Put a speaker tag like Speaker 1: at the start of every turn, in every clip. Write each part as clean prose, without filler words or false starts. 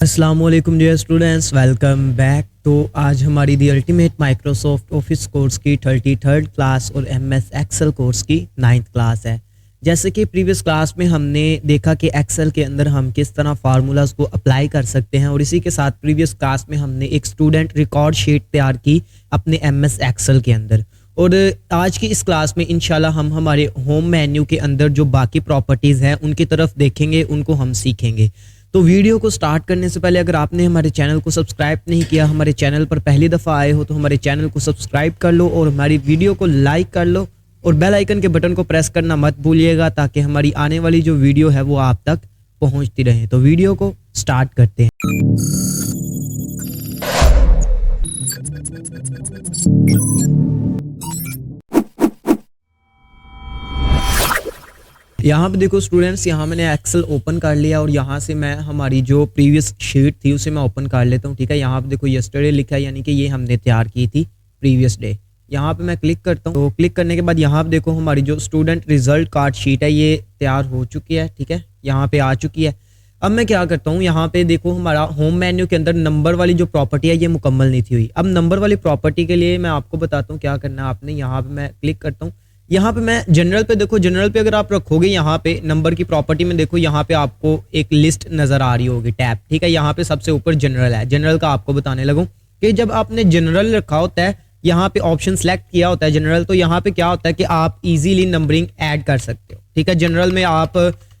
Speaker 1: अस्सलाम वालेकुम dear students, welcome back. तो आज हमारी the ultimate Microsoft office course की 33rd क्लास और एमएस एक्सेल कोर्स की 9th क्लास है। जैसे कि प्रीवियस क्लास में हमने देखा कि एक्सेल के अंदर हम किस तरह फार्मूलाज को अप्लाई कर सकते हैं, और इसी के साथ प्रीवियस क्लास में हमने एक स्टूडेंट रिकॉर्ड शीट तैयार की अपने एमएस एक्सेल के अंदर। और आज की इस क्लास में इंशाल्लाह हम हमारे होम मेन्यू के अंदर जो बाकी प्रॉपर्टीज़ हैं उनकी तरफ देखेंगे, उनको हम सीखेंगे। तो वीडियो को स्टार्ट करने से पहले अगर आपने हमारे चैनल को सब्सक्राइब नहीं किया, हमारे चैनल पर पहली दफ़ा आए हो तो हमारे चैनल को सब्सक्राइब कर लो और हमारी वीडियो को लाइक कर लो और बेल आइकन के बटन को प्रेस करना मत भूलिएगा, ताकि हमारी आने वाली जो वीडियो है वो आप तक पहुंचती रहे। तो वीडियो को स्टार्ट करते हैं। यहाँ पे देखो स्टूडेंट्स, यहाँ मैंने एक्सेल ओपन कर लिया और यहाँ से मैं हमारी जो प्रीवियस शीट थी उसे मैं ओपन कर लेता हूँ। ठीक है, यहाँ पे देखो यस्टरडे लिखा है, यानी कि ये हमने तैयार की थी प्रीवियस डे। यहाँ पे मैं क्लिक करता हूँ। तो क्लिक करने के बाद यहाँ पे देखो हमारी जो स्टूडेंट रिजल्ट कार्ड शीट है ये तैयार हो चुकी है। ठीक है, यहाँ पे आ चुकी है। अब मैं क्या करता हूँ, यहाँ पे देखो हमारा होम मेन्यू के अंदर नंबर वाली जो प्रॉपर्टी है ये मुकम्मल नहीं थी हुई। अब नंबर वाली प्रॉपर्टी के लिए मैं आपको बताता हूँ क्या करना है आपने। यहाँ पे मैं क्लिक करता हूँ। यहाँ पे मैं जनरल पे देखो, जनरल पे अगर आप रखोगे यहाँ पे नंबर की प्रॉपर्टी में देखो यहाँ पे आपको एक लिस्ट नजर आ रही होगी, टैब। ठीक है, यहाँ पे सबसे ऊपर जनरल है। जनरल का आपको बताने लगूँ कि जब आपने जनरल रखा होता है, यहाँ पे ऑप्शन सेलेक्ट किया होता है जनरल, तो यहाँ पे क्या होता है कि आप इजीली नंबरिंग ऐड कर सकते हो। ठीक है, जनरल में आप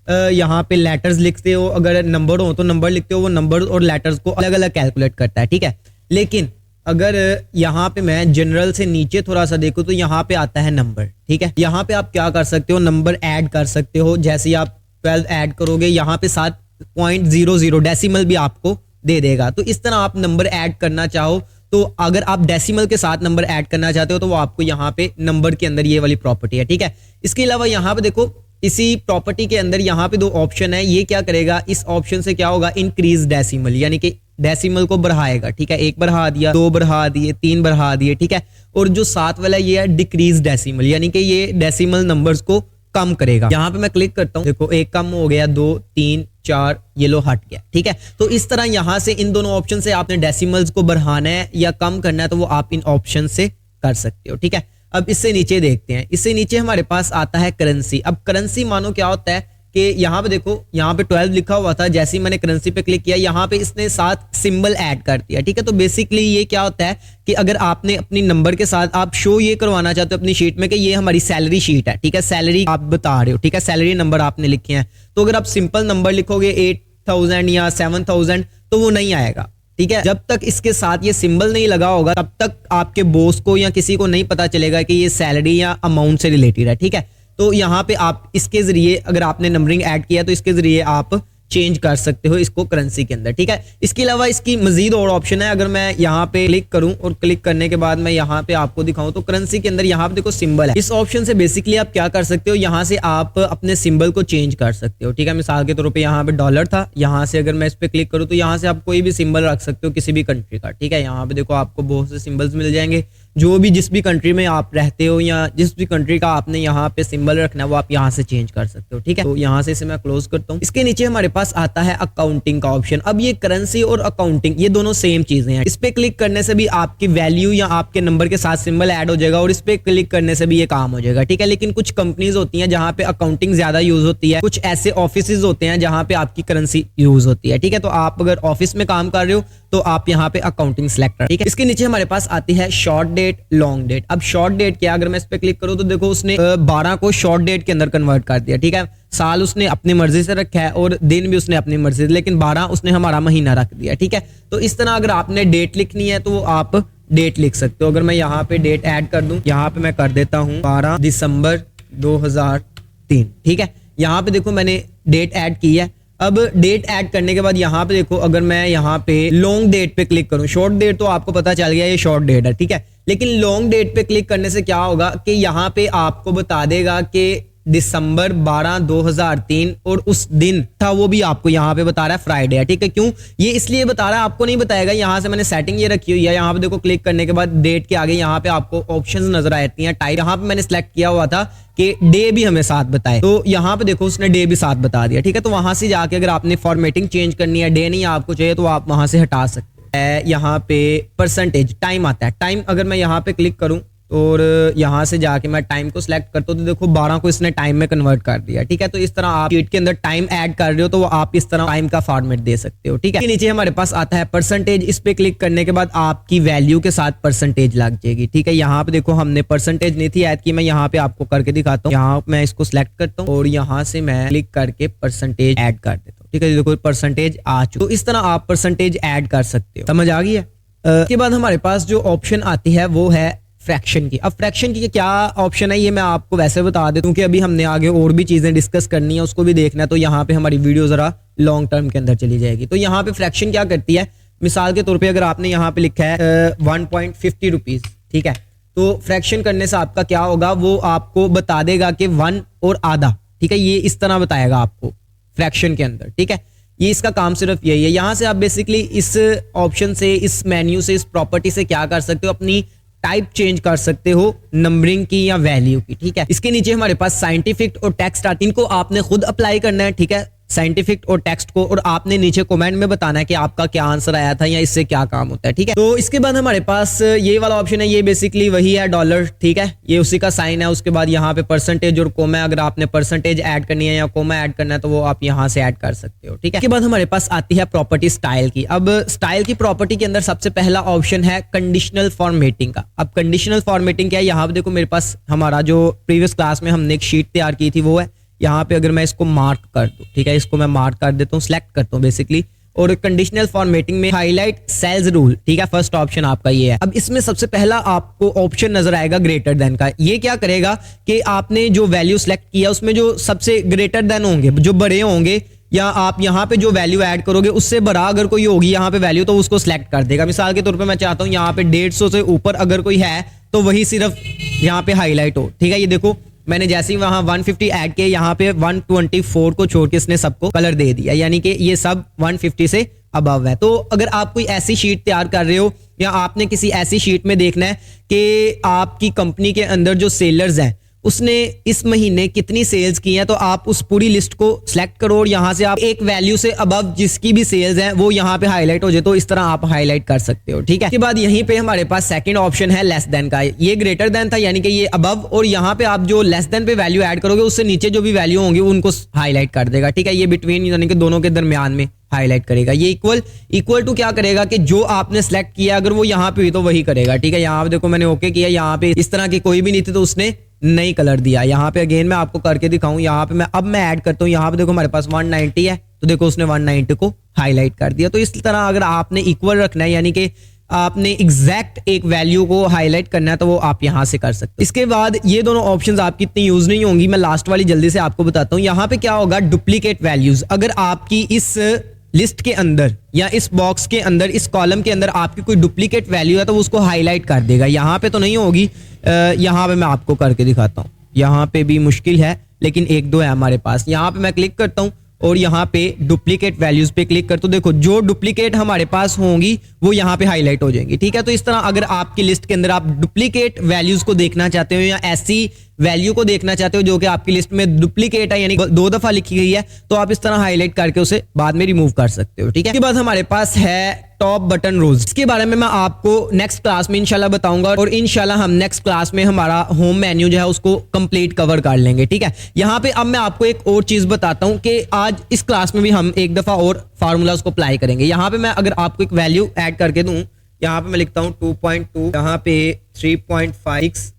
Speaker 1: यहाँ पे लेटर्स लिखते हो, अगर नंबर हो तो नंबर लिखते हो, वो नंबर और लेटर्स को अलग अलग कैलकुलेट करता है। ठीक है, लेकिन अगर यहाँ पे मैं जनरल से नीचे थोड़ा सा देखूं तो यहाँ पे आता है नंबर। ठीक है, यहाँ पे आप क्या कर सकते हो, नंबर ऐड कर सकते हो। जैसे आप 12 ऐड करोगे यहाँ पे 7.00 डेसिमल भी आपको दे देगा। तो इस तरह आप नंबर ऐड करना चाहो तो अगर आप डेसिमल के साथ नंबर ऐड करना चाहते हो तो वो आपको यहाँ पे नंबर के अंदर ये वाली प्रॉपर्टी है। ठीक है, इसके अलावा यहाँ पे देखो इसी प्रॉपर्टी के अंदर यहाँ पे 2 ऑप्शन है। ये क्या करेगा, इस ऑप्शन से क्या होगा, इंक्रीज डेसिमल, यानी कि डेसिमल को बढ़ाएगा। ठीक है, 1 बढ़ा दिया, 2 बढ़ा दिए, 3 बढ़ा दिए। ठीक है, और जो 7 वाला ये है डिक्रीज डेसिमल, यानी कि ये डेसिमल नंबर्स को कम करेगा। यहाँ पे मैं क्लिक करता हूँ, देखो 1 कम हो गया, 2 3 4 ये लो हट गया। ठीक है, तो इस तरह यहाँ से इन दोनों ऑप्शन से आपने डेसिमल्स को बढ़ाना है या कम करना है तो वो आप इन ऑप्शन से कर सकते हो। ठीक है, अब इससे नीचे देखते हैं। इससे नीचे हमारे पास आता है करेंसी। अब करेंसी मानो क्या होता है कि यहाँ पे देखो, यहाँ पे 12 लिखा हुआ था, जैसे ही मैंने करेंसी पे क्लिक किया यहाँ पे इसने 7 सिंबल ऐड कर दिया। ठीक है, तो बेसिकली ये क्या होता है कि अगर आपने अपनी नंबर के साथ आप शो ये करवाना चाहते हो अपनी शीट में कि ये हमारी सैलरी शीट है। ठीक है, सैलरी आप बता रहे हो। ठीक है, सैलरी नंबर आपने लिखे हैं, तो अगर आप सिंपल नंबर लिखोगे 8000 या 7000 तो वो नहीं आएगा। ठीक है, जब तक इसके साथ ये सिंबल नहीं लगा होगा तब तक आपके बॉस को या किसी को नहीं पता चलेगा कि ये सैलरी या अमाउंट से रिलेटेड है। ठीक है, तो यहाँ पे आप इसके जरिए अगर आपने नंबरिंग ऐड किया तो इसके जरिए आप चेंज कर सकते हो इसको करेंसी के अंदर। ठीक है, इसके अलावा इसकी मजीद और ऑप्शन है। अगर मैं यहाँ पे क्लिक करूँ और क्लिक करने के बाद मैं यहाँ पे आपको दिखाऊं तो करेंसी के अंदर यहाँ पे देखो सिंबल है। इस ऑप्शन से बेसिकली आप क्या कर सकते हो, यहाँ से आप अपने सिंबल को चेंज कर सकते हो। ठीक है, मिसाल के तौर पर यहाँ पे डॉलर था, यहाँ से अगर मैं इस पर क्लिक करूँ तो यहाँ से आप कोई भी सिंबल रख सकते हो किसी भी कंट्री का। ठीक है, यहाँ पे देखो आपको बहुत से सिंबल्स मिल जाएंगे, जो भी जिस भी कंट्री में आप रहते हो या जिस भी कंट्री का आपने यहाँ पे सिंबल रखना है वो आप यहाँ से चेंज कर सकते हो। ठीक है, तो यहाँ से इसे मैं क्लोज करता हूँ। इसके नीचे हमारे पास आता है अकाउंटिंग का ऑप्शन। अब ये करेंसी और अकाउंटिंग ये दोनों सेम चीजें हैं। इस पे क्लिक करने से भी आपकी वैल्यू या आपके नंबर के साथ सिंबल ऐड हो जाएगा और इस पे क्लिक करने से भी ये काम हो जाएगा। ठीक है, लेकिन कुछ कंपनीज होती हैं जहाँ पे अकाउंटिंग ज्यादा यूज होती है, कुछ ऐसे ऑफिस होते हैं जहाँ पे आपकी करेंसी यूज होती है। ठीक है, तो आप अगर ऑफिस में काम कर रहे हो तो आप यहाँ पे अकाउंटिंग सेलेक्ट करें। ठीक है, इसके नीचे हमारे पास आती है शॉर्ट डेट, लॉन्ग डेट। अब शॉर्ट डेट क्या, अगर मैं इस पे क्लिक करूं तो देखो उसने 12 को शॉर्ट डेट के अंदर कन्वर्ट कर दिया। ठीक है, साल उसने अपनी मर्जी से रखा है और दिन भी उसने अपनी मर्जी से, लेकिन 12 उसने हमारा महीना रख दिया। ठीक है, तो इस तरह अगर आपने डेट लिखनी है तो आप डेट लिख सकते हो। अगर मैं यहाँ पे डेट ऐड कर दूं, यहाँ पे मैं कर देता हूँ 12 दिसंबर 2003। ठीक है, यहाँ पे देखो मैंने डेट ऐड की है। अब डेट ऐड करने के बाद यहाँ पे देखो अगर मैं यहाँ पे लॉन्ग डेट पे क्लिक करूँ, शॉर्ट डेट तो आपको पता चल गया ये शॉर्ट डेट है। ठीक है, लेकिन लॉन्ग डेट पे क्लिक करने से क्या होगा कि यहाँ पे आपको बता देगा कि दिसंबर 12 2003 और उस दिन था वो भी आपको यहाँ पे बता रहा है फ्राइडे है, ठीक है। क्यों ये इसलिए बता रहा है, आपको नहीं बताएगा। यहाँ से मैंने सेटिंग ये रखी हुई है, यहाँ पे देखो क्लिक करने के बाद डेट के आगे यहाँ पे आपको ऑप्शंस नजर आती हैं टाइप। यहाँ पे मैंने सिलेक्ट किया हुआ था कि डे भी हमें साथ बताए, तो यहाँ पे देखो उसने डे भी साथ बता दिया, ठीक है। तो वहां से जाके अगर आपने फॉर्मेटिंग चेंज करनी है, डे नहीं आपको चाहिए, तो आप वहां से हटा सकते हैं। यहाँ पे परसेंटेज टाइम आता है, टाइम अगर मैं यहाँ पे क्लिक करूं और यहाँ से जाके मैं टाइम को सिलेक्ट करता हूँ तो देखो 12 को इसने टाइम में कन्वर्ट कर दिया, ठीक है। तो इस तरह आप शीट के अंदर टाइम ऐड कर रहे हो तो आप इस तरह टाइम का फॉर्मेट दे सकते हो, ठीक है। नीचे हमारे पास आता है परसेंटेज, इस पे क्लिक करने के बाद आपकी वैल्यू के साथ परसेंटेज लग जाएगी, ठीक है। यहाँ पे देखो हमने परसेंटेज नहीं थी ऐड की, मैं यहाँ पे आपको करके दिखाता हूँ। यहाँ मैं इसको सिलेक्ट करता हूँ और यहाँ से मैं क्लिक करके परसेंटेज ऐड कर देता हूँ, ठीक है। देखो परसेंटेज आ चुका, तो इस तरह आप परसेंटेज ऐड कर सकते हो, समझ आ गई है। इसके बाद हमारे पास जो ऑप्शन आती है वो है फ्रैक्शन की। अब फ्रैक्शन की क्या ऑप्शन है ये मैं आपको वैसे बता देता हूँ कि अभी हमने आगे और भी चीजें डिस्कस करनी है, उसको भी देखना है, तो यहाँ पे हमारी वीडियो जरा लॉन्ग टर्म के अंदर चली जाएगी। तो यहाँ पे फ्रैक्शन क्या करती है, मिसाल के तौर पे अगर आपने यहाँ पे लिखा है 1.50 रुपीज, ठीक है, तो फ्रैक्शन करने से आपका क्या होगा, वो आपको बता देगा कि 1 और आधा, ठीक है। ये इस तरह बताएगा आपको फ्रैक्शन के अंदर, ठीक है। ये इसका काम सिर्फ यही है। यहाँ से आप बेसिकली इस ऑप्शन से, इस मेन्यू से, इस प्रॉपर्टी से क्या कर सकते हो, अपनी टाइप चेंज कर सकते हो नंबरिंग की या वैल्यू की, ठीक है। इसके नीचे हमारे पास साइंटिफिक और टेक्स्ट आती है, इनको आपने खुद अप्लाई करना है, ठीक है, साइंटिफिक और टेक्स्ट को, और आपने नीचे कमेंट में बताना है कि आपका क्या आंसर आया था या इससे क्या काम होता है, ठीक है। तो इसके बाद हमारे पास ये वाला ऑप्शन है, ये बेसिकली वही है डॉलर, ठीक है, ये उसी का साइन है। उसके बाद यहाँ पे परसेंटेज और कोमा, अगर आपने परसेंटेज ऐड करनी है या कोमा ऐड करना है तो वो आप यहाँ से ऐड कर सकते हो, ठीक है। इसके बाद हमारे पास आती है प्रॉपर्टी स्टाइल की। अब स्टाइल की प्रॉपर्टी के अंदर सबसे पहला ऑप्शन है कंडीशनल फॉर्मेटिंग का। अब कंडीशनल फॉर्मेटिंग क्या है, यहाँ पे देखो मेरे पास हमारा जो प्रीवियस क्लास में हमने एक शीट तैयार की थी वो है, यहाँ पे अगर मैं इसको मार्क कर दूं, ठीक है, इसको मैं मार्क कर देता हूँ, सिलेक्ट करता हूँ बेसिकली, और कंडीशनल फॉर्मेटिंग में हाईलाइट सेल्स रूल, ठीक है, फर्स्ट ऑप्शन आपका ये है। अब इसमें सबसे पहला आपको ऑप्शन नजर आएगा ग्रेटर देन का। ये क्या करेगा कि आपने जो वैल्यू सिलेक्ट किया उसमें जो सबसे ग्रेटर देन होंगे, जो बड़े होंगे, या आप यहाँ पे जो वैल्यू ऐड करोगे उससे बड़ा अगर कोई होगी यहाँ पे वैल्यू, तो उसको सिलेक्ट कर देगा। मिसाल के तौर पे मैं चाहता हूँ यहाँ पे 150 से ऊपर अगर कोई है तो वही सिर्फ यहाँ पे हाईलाइट हो, ठीक है। ये देखो मैंने जैसे ही वहां 150 ऐड किया, यहाँ पे 124 को छोड़ के इसने सबको कलर दे दिया, यानी कि ये सब 150 से अबव है। तो अगर आप कोई ऐसी शीट तैयार कर रहे हो या आपने किसी ऐसी शीट में देखना है कि आपकी कंपनी के अंदर जो सेलर्स हैं उसने इस महीने कितनी सेल्स की हैं, तो आप उस पूरी लिस्ट को सिलेक्ट करो और यहाँ से आप एक वैल्यू से अबव जिसकी भी सेल्स हैं वो यहाँ पे हाईलाइट हो जाए, तो इस तरह आप हाईलाइट कर सकते हो, ठीक है। इसके बाद यहीं पे हमारे पास सेकंड ऑप्शन है लेस देन का। ये ग्रेटर देन था यानी कि ये अबव, और यहाँ पे आप जो लेस देन पे वैल्यू ऐड करोगे उससे नीचे जो भी वैल्यू होंगी उनको हाईलाइट कर देगा, ठीक है। ये बिटवीन यानी कि दोनों के दरमियान में हाईलाइट करेगा। ये इक्वल टू क्या करेगा कि जो आपने सेलेक्ट किया अगर वो यहाँ पे हुई तो वही करेगा, ठीक है। यहाँ पे देखो मैंने ओके किया, यहाँ पे इस तरह की कोई भी नहीं थी तो उसने नई कलर दिया। यहाँ पे अगेन मैं आपको करके दिखाऊं, यहाँ पे अब मैं ऐड करता हूँ, यहाँ पे देखो हमारे पास 190 है तो देखो उसने 190 को हाईलाइट कर दिया। तो इस तरह अगर आपने इक्वल रखना है यानी कि आपने एग्जैक्ट एक वैल्यू को हाईलाइट करना है तो वो आप यहां से कर सकते हो। इसके बाद ये दोनों ऑप्शंस आपकी इतनी यूज नहीं होंगी, मैं लास्ट वाली जल्दी से आपको बताता हूँ। यहाँ पे क्या होगा, डुप्लीकेट वैल्यूज। अगर आपकी इस लिस्ट के अंदर या इस बॉक्स के अंदर, इस कॉलम के अंदर आपकी कोई डुप्लीकेट वैल्यू है तो वो उसको हाईलाइट कर देगा। यहाँ पे तो नहीं होगी, यहाँ पे मैं आपको करके दिखाता हूँ। यहाँ पे भी मुश्किल है लेकिन एक दो है हमारे पास। यहाँ पे मैं क्लिक करता हूँ और यहाँ पे डुप्लीकेट वैल्यूज पे क्लिक करते हो, देखो जो डुप्लीकेट हमारे पास होंगी वो यहाँ पे हाईलाइट हो जाएंगी, ठीक है। तो इस तरह अगर आपकी लिस्ट के अंदर आप डुप्लीकेट वैल्यूज को देखना चाहते हो या ऐसी वैल्यू को देखना चाहते हो जो कि आपकी लिस्ट में डुप्लीकेट है यानी 2 दफा लिखी गई है, तो आप इस तरह हाईलाइट करके उसे बाद में रिमूव कर सकते हो, ठीक है। इसके बाद हमारे पास है टॉप बटन रूल्स। इसके बारे में मैं आपको नेक्स्ट क्लास में इंशाल्लाह बताऊंगा और इंशाल्लाह हम नेक्स्ट क्लास में हमारा होम मेन्यू जो है उसको कंप्लीट कवर कर लेंगे, ठीक है। यहाँ पे अब मैं आपको एक और चीज बताता हूँ कि आज इस क्लास में भी हम एक दफा और फार्मूलाज को अप्लाई करेंगे। यहाँ पे मैं अगर आपको एक वैल्यू ऐड करके दूं, यहाँ पे मैं लिखता हूँ 2.2, यहाँ पे 3.5,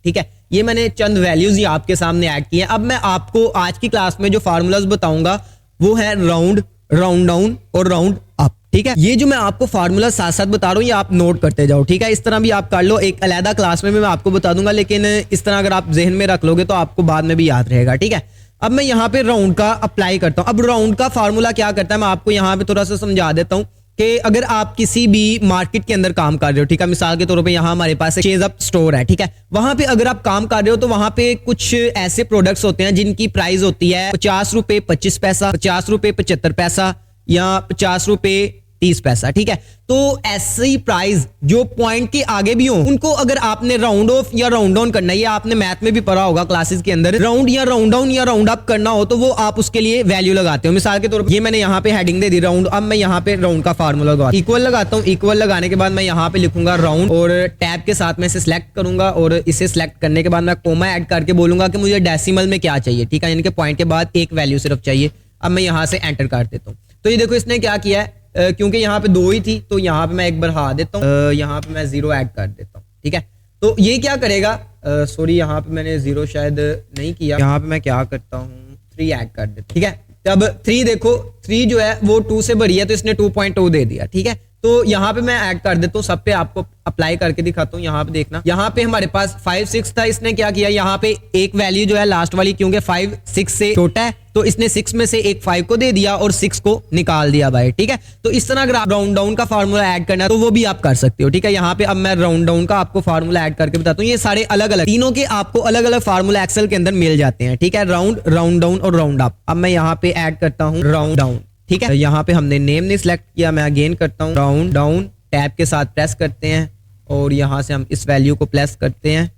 Speaker 1: ठीक है। ये मैंने चंद वैल्यूज ही आपके सामने ऐड किए हैं। अब मैं आपको आज की क्लास में जो फार्मूलाज बताऊंगा वो है राउंड, राउंड डाउन और राउंड अप, ठीक है। ये जो मैं आपको फार्मूला साथ साथ बता रहा हूँ ये आप नोट करते जाओ, ठीक है। इस तरह भी आप कर लो, एक अलहदा क्लास में भी मैं आपको बता दूंगा, लेकिन इस तरह अगर आप जहन में रख लोगे तो आपको बाद में भी याद रहेगा, ठीक है। अब मैं यहाँ पे राउंड का अप्लाई करता हूँ। अब राउंड का फार्मूला क्या करता है मैं आपको यहाँ पे थोड़ा सा समझा देता हूँ। कि अगर आप किसी भी मार्केट के अंदर काम कर रहे हो, ठीक है, मिसाल के तौर पे यहाँ हमारे पास एक चेज अप स्टोर है, ठीक है, वहां पे अगर आप काम कर रहे हो तो वहां पे कुछ ऐसे प्रोडक्ट्स होते हैं जिनकी प्राइस होती है 50 रुपए 25 पैसा, 50 रुपए 75 पैसा या 50 रुपए 30 पैसा, ठीक है। तो ऐसी प्राइस जो पॉइंट के आगे भी हो, उनको अगर आपने राउंड ऑफ या राउंड डाउन करना है, ये आपने मैथ में भी पढ़ा होगा क्लासेस के अंदर, राउंड या राउंड डाउन या राउंड अप करना हो तो वो आप उसके लिए वैल्यू लगाते हो। मिसाल के तौर पर ये मैंने यहाँ पे हेडिंग दे दी राउंड, अब मैं यहाँ पे राउंड का फार्मूला लगाता इक्वल लगाता हूँ। इक्वल लगाने के बाद मैं यहाँ पे लिखूंगा राउंड और टैब के साथ मैं इसे सिलेक्ट करूंगा और इसे सिलेक्ट करने के बाद मैं कोमा ऐड करके बोलूंगा कि मुझे डेसिमल में क्या चाहिए, ठीक है, यानी कि पॉइंट के बाद एक वैल्यू सिर्फ चाहिए। अब मैं यहाँ से एंटर कर देता हूँ। तो ये देखो इसने क्या किया है, क्योंकि यहाँ पे 2 ही थी तो यहाँ पे मैं एक बढ़ा देता हूँ, यहाँ पे मैं 0 ऐड कर देता हूँ, ठीक है। तो ये क्या करेगा, सॉरी यहाँ पे मैंने 0 शायद नहीं किया, यहाँ पे मैं क्या करता हूँ 3 ऐड कर देता हूँ, ठीक है। तब 3 देखो 3 जो है वो 2 से बड़ी है तो इसने 2.2 दे दिया, ठीक है। तो यहाँ पे मैं ऐड कर देता हूँ, सब पे आपको अप्लाई करके दिखाता हूँ। यहाँ पे देखना, यहाँ पे हमारे पास 5 6 था, इसने क्या किया, यहाँ पे एक वैल्यू जो है लास्ट वाली, क्योंकि 5 6 से छोटा है तो इसने 6 में से एक 5 को दे दिया और 6 को निकाल दिया भाई, ठीक है। तो इस तरह अगर आप राउंड डाउन का फार्मूला ऐड करना है तो वो भी आप कर सकते हो, ठीक है। यहाँ पे अब मैं राउंड डाउन का आपको फार्मूला ऐड करके बताता हूँ। ये सारे अलग अलग तीनों के आपको अलग अलग फार्मूला एक्सेल के अंदर मिल जाते हैं, ठीक है, राउंड, राउंड डाउन और राउंड अप। अब मैं यहाँ पे ऐड करता हूँ राउंड डाउन, ठीक है। यहाँ पे हमने नेम नहीं सिलेक्ट किया, मैं अगेन करता हूँ राउंड डाउन, टैब के साथ प्रेस करते हैं और यहाँ से हम इस वैल्यू को प्रेस करते हैं,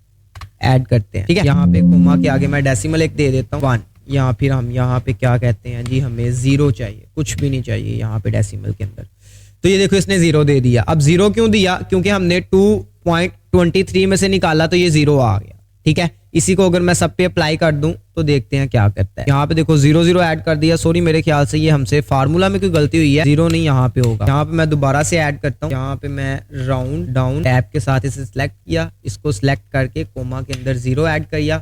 Speaker 1: ऐड करते हैं, ठीक है। यहाँ पे कोमा के आगे मैं डेसिमल एक दे देता हूँ 1, या फिर हम यहाँ पे क्या कहते हैं जी, हमें 0 चाहिए, कुछ भी नहीं चाहिए यहाँ पे डेसिमल के अंदर। तो ये देखो इसने 0 दे दिया। अब 0 क्यों दिया, क्योंकि हमने 2.23 में से निकाला तो ये 0 आ गया, ठीक है। इसी को अगर मैं सब पे अप्लाई कर दूं तो देखते हैं क्या करता है। यहाँ पे देखो 0 0 ऐड कर दिया, सॉरी मेरे ख्याल से ये हमसे फार्मूला में कोई गलती हुई है, 0 नहीं यहाँ पे होगा। यहाँ पे मैं दोबारा से ऐड करता हूँ, यहाँ पे मैं राउंड डाउन टैब के साथ इसे सिलेक्ट किया, इसको सिलेक्ट करके कोमा के अंदर 0 ऐड किया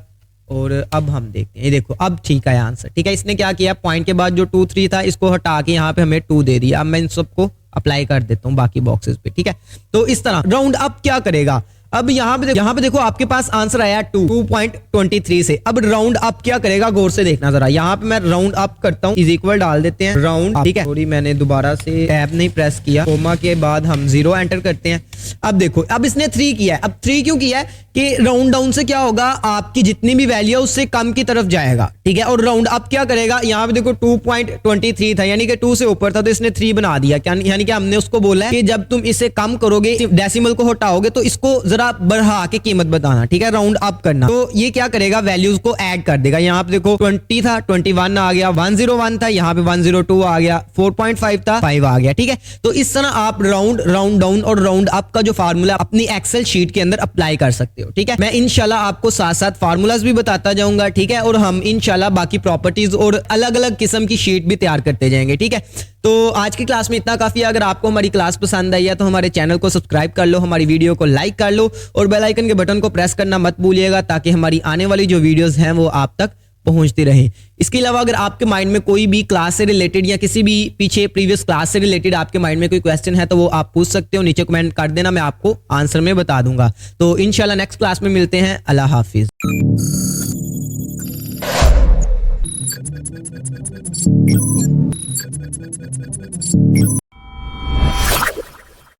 Speaker 1: और अब हम देखते हैं। ये देखो अब ठीक है आंसर, ठीक है। इसने क्या किया, पॉइंट के बाद जो 2 3 था इसको हटा के यहाँ पे हमें 2 दे दिया। अब मैं इन सबको अप्लाई कर देता हूँ बाकी बॉक्सेस पे, ठीक है। तो इस तरह राउंड अप क्या करेगा, अब यहाँ पे देखो आपके पास आंसर आया 2.23 से। अब राउंड अप क्या करेगा, गौर से देखना जरा। यहाँ पे मैं राउंड अप करता हूँ, इज इक्वल डाल देते हैं राउंड, ठीक है। सॉरी मैंने दोबारा से टैब नहीं प्रेस किया, कोमा के बाद हम 0 एंटर करते हैं। अब देखो अब इसने 3 किया है। अब 3 क्यों किया है कि राउंड डाउन से क्या होगा, आपकी जितनी भी वैल्यू है उससे कम की तरफ जाएगा, ठीक है। और राउंड अप क्या करेगा, यहाँ पे देखो 2.23 था यानी कि 2 से ऊपर था तो इसने 3 बना दिया, यानी कि हमने उसको बोला है कि जब तुम इसे कम करोगे, डेसिमल को हटाओगे तो इसको जरा बढ़ा के कीमत बताना, ठीक है, राउंड अप करना। तो ये क्या करेगा, वैल्यूज को ऐड कर देगा। यहाँ पे देखो 20 था 21 आ गया, 101 था यहाँ पे 102 आ गया, 4.5 था 5 आ गया, ठीक है। तो इस तरह आप राउंड, राउंड डाउन और राउंड अप का जो फार्मूला अपनी एक्सेल शीट के अंदर अप्लाई कर सकते हो, ठीक है। मैं इंशाल्लाह आपको साथ साथ फार्मूलाज भी बताता जाऊंगा, ठीक है, और हम इंशाल्लाह बाकी प्रॉपर्टीज और अलग अलग किस्म की शीट भी तैयार करते जाएंगे, ठीक है। तो आज की क्लास में इतना काफी है। अगर आपको हमारी क्लास पसंद आई है तो हमारे चैनल को सब्सक्राइब कर लो, हमारी वीडियो को लाइक कर लो और बेल आइकन के बटन को प्रेस करना मत भूलिएगा ताकि हमारी आने वाली जो वीडियोस हैं वो आप तक पहुंचती रहे। इसके अलावा अगर आपके माइंड में कोई भी क्लास से रिलेटेड या किसी भी पीछे प्रीवियस क्लास से रिलेटेड आपके माइंड में कोई क्वेश्चन है तो वो आप पूछ सकते हो, नीचे कमेंट कर देना, मैं आपको आंसर में बता दूंगा। तो इंशाल्लाह नेक्स्ट क्लास में मिलते हैं। अल्लाह हाफिज।